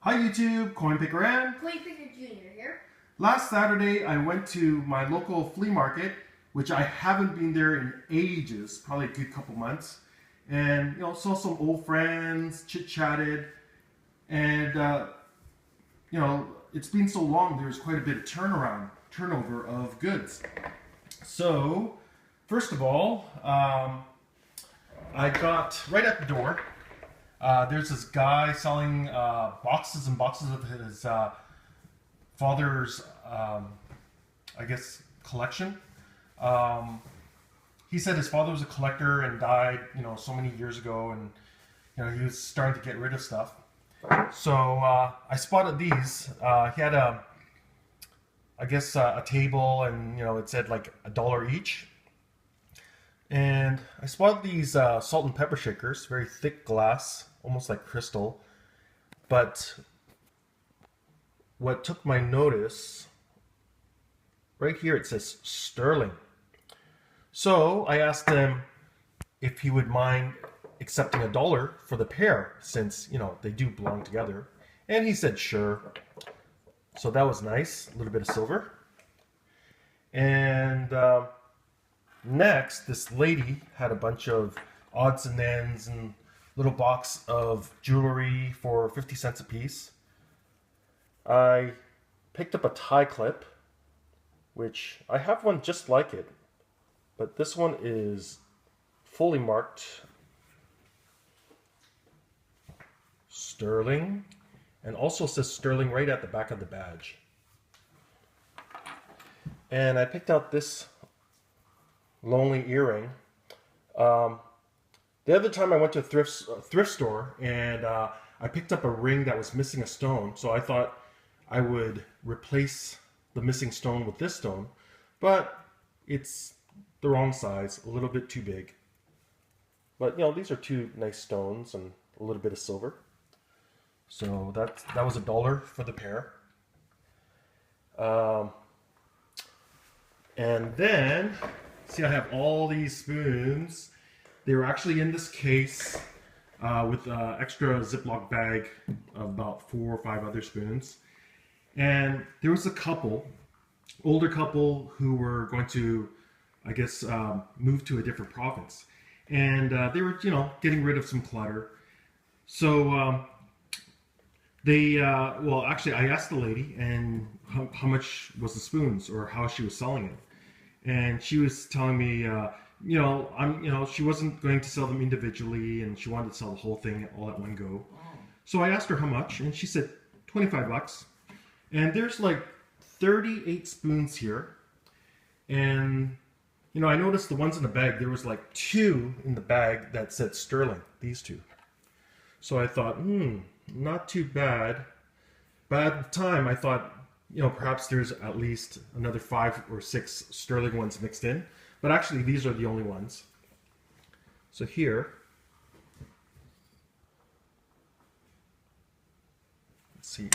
Hi YouTube, Coinpicker and Coinpicker Jr. here. last Saturday I went to my local flea market, which I haven't been there in ages, probably a good couple months, and saw some old friends, chit-chatted, and it's been so long. There's quite a bit of turnover of goods. So first of all, I got right at the door. There's this guy selling boxes and boxes of his father's, I guess, collection. He said his father was a collector and died, so many years ago, and he was starting to get rid of stuff. So I spotted these. He had I guess, a table, and it said like $1 each. And I spotted these salt and pepper shakers, very thick glass, almost like crystal. But what took my notice, right here it says sterling. So I asked him if he would mind accepting $1 for the pair, since, they do belong together. And he said sure. So that was nice, a little bit of silver. And next, this lady had a bunch of odds and ends and little box of jewelry for 50 cents a piece. I picked up a tie clip, which I have one just like it, but this one is fully marked sterling, and also says sterling right at the back of the badge. And I picked out this lonely earring. The other time I went to a thrift store, and I picked up a ring that was missing a stone. So I thought I would replace the missing stone with this stone, but it's the wrong size, a little bit too big. But these are two nice stones and a little bit of silver. So that was $1 for the pair. And then, see, I have all these spoons. They were actually in this case with an extra Ziploc bag of about 4 or 5 other spoons. And there was a older couple, who were going to, I guess, move to a different province. And they were, getting rid of some clutter. So well, actually, I asked the lady and how much was the spoons, or how she was selling it. And she was telling me, she wasn't going to sell them individually, and she wanted to sell the whole thing all at one go. So I asked her how much, and she said 25 bucks. And there's like 38 spoons here. And, I noticed the ones in the bag, there was like 2 in the bag that said sterling, these 2. So I thought, not too bad. But at the time, I thought, perhaps there's at least another 5 or 6 sterling ones mixed in. But actually, these are the only ones. So here, let's see.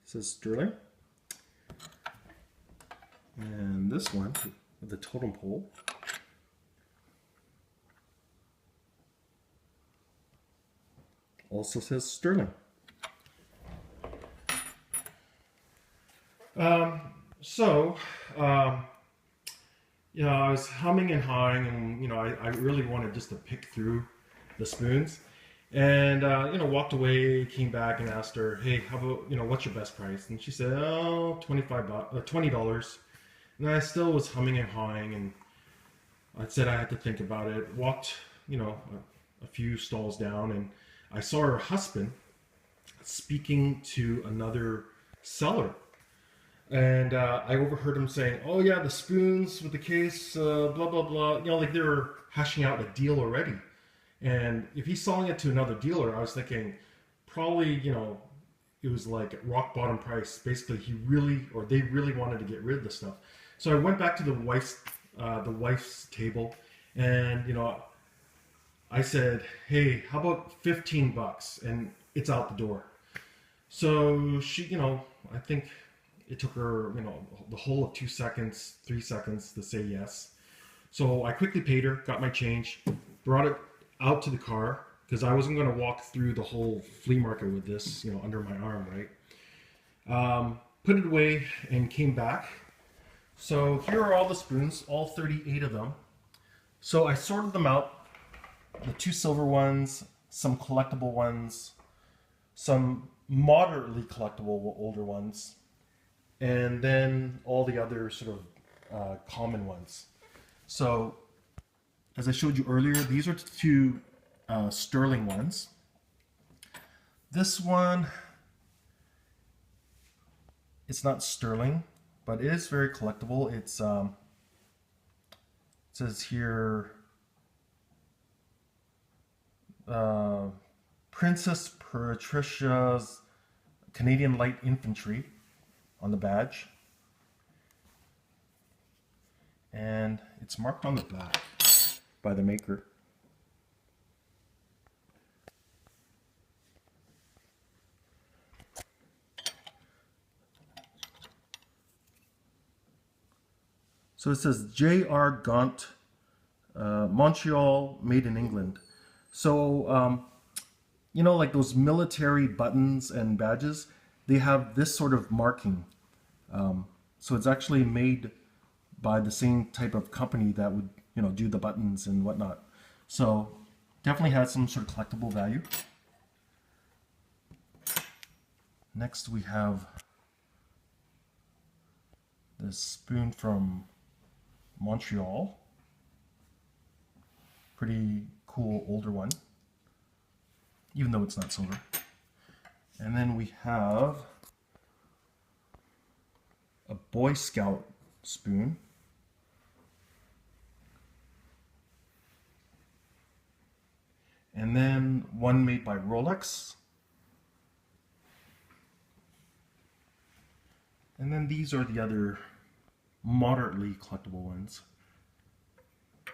It says sterling. And this one with the totem pole also says sterling. I was humming and hawing, and I really wanted just to pick through the spoons, and walked away, came back and asked her, hey, how about, what's your best price? And she said, oh, $20. And I still was humming and hawing, and I said I had to think about it. Walked, a few stalls down, and I saw her husband speaking to another seller. And I overheard him saying, oh yeah, the spoons with the case, blah, blah, blah. Like they were hashing out a deal already. And if he's selling it to another dealer, I was thinking probably, it was like rock bottom price. Basically, they really wanted to get rid of the stuff. So I went back to the wife's table, and I said, hey, how about 15 bucks? And it's out the door. So she, I think It took her, the whole of 2 seconds, 3 seconds to say yes. So I quickly paid her, got my change, brought it out to the car because I wasn't going to walk through the whole flea market with this, under my arm, right? Put it away and came back. So here are all the spoons, all 38 of them. So I sorted them out, the 2 silver ones, some collectible ones, some moderately collectible older ones, and then all the other sort of common ones. So as I showed you earlier, these are the 2 sterling ones. This one, it's not sterling, but it is very collectible. It's it says here Princess Patricia's Canadian Light Infantry on the badge, and it's marked on the back by the maker. So it says J.R. Gaunt, Montreal, made in England. So, like those military buttons and badges, they have this sort of marking. So it's actually made by the same type of company that would, do the buttons and whatnot. So definitely has some sort of collectible value. Next we have this spoon from Montreal. Pretty cool older one, even though it's not silver. And then we have a Boy Scout spoon. And then one made by Rolex. And then these are the other moderately collectible ones.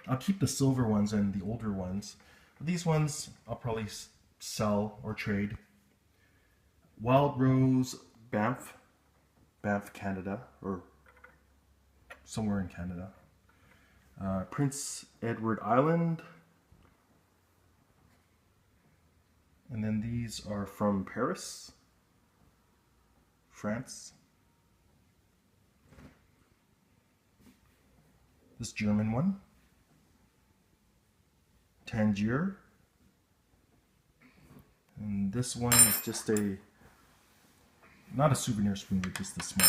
I'll keep the silver ones and the older ones. These ones I'll probably sell or trade. Wild Rose, Banff, Canada, or somewhere in Canada. Prince Edward Island. And then these are from Paris, France. This German one, Tangier. And this one is just not a souvenir spoon, but just a small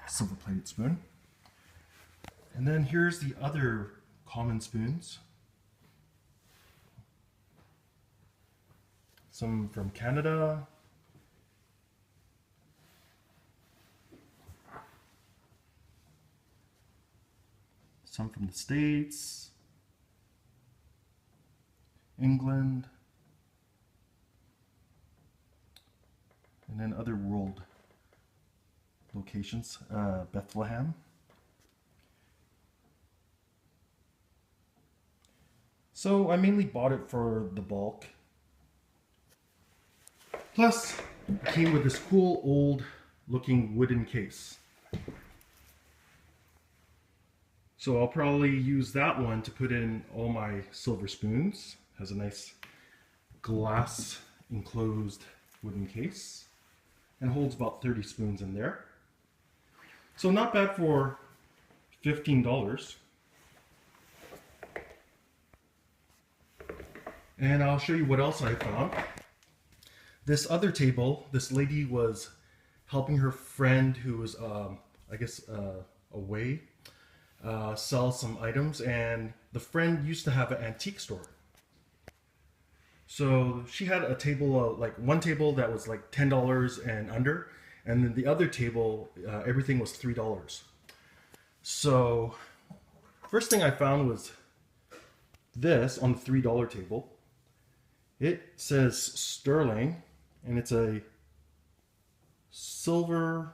silver-plated spoon. And then here's the other common spoons. Some from Canada. Some from the States, England, and then other world locations, Bethlehem. So I mainly bought it for the bulk. Plus, it came with this cool old looking wooden case. So I'll probably use that one to put in all my silver spoons. Has a nice glass enclosed wooden case and holds about 30 spoons in there. So not bad for $15. And I'll show you what else I found. This other table, this lady was helping her friend who was, I guess, away, sell some items, and the friend used to have an antique store. So she had a table, like one table that was like $10 and under, and then the other table, everything was $3. So first thing I found was this on the $3 table. It says sterling, and it's a silver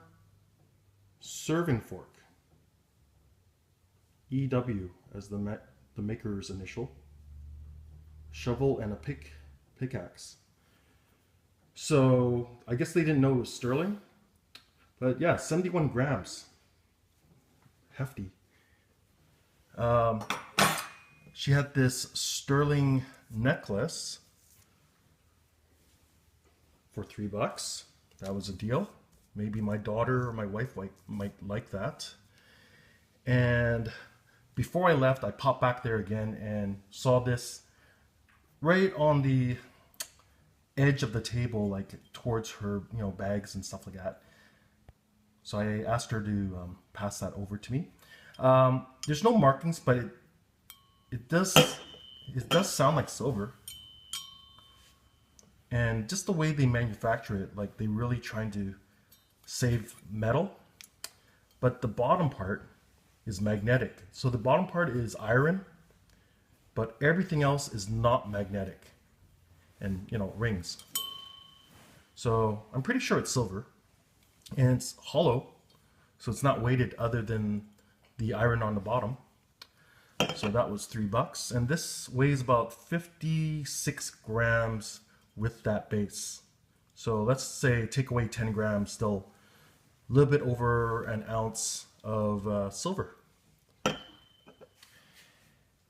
serving fork. EW as the maker's initial. Shovel and a pickaxe. So I guess they didn't know it was sterling. But yeah, 71 grams. Hefty. She had this sterling necklace for $3. That was a deal. Maybe my daughter or my wife might like that. And before I left, I popped back there again and saw this right on the edge of the table, like towards her, bags and stuff like that. So I asked her to pass that over to me. There's no markings, but it does sound like silver. And just the way they manufacture it, like they really trying to save metal. But the bottom part is magnetic. So the bottom part is iron, but everything else is not magnetic. And, rings. So I'm pretty sure it's silver. And it's hollow, so it's not weighted other than the iron on the bottom. So that was $3. And this weighs about 56 grams with that base. So let's say take away 10 grams, still a little bit over an ounce of silver.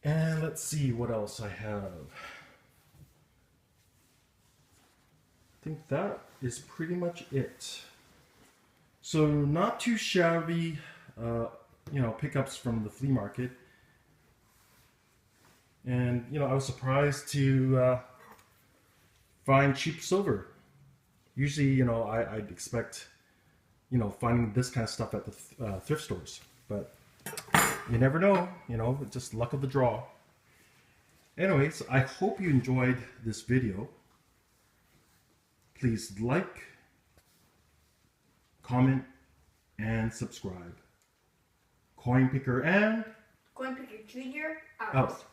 And let's see what else I have. I think that is pretty much it. So not too shabby, pickups from the flea market. And, I was surprised to find cheap silver. Usually, I'd expect, finding this kind of stuff at the thrift stores. But you never know, it's just luck of the draw. Anyways, I hope you enjoyed this video. Please like, comment, and subscribe. Coinpicker and Coinpicker Jr. out. Out.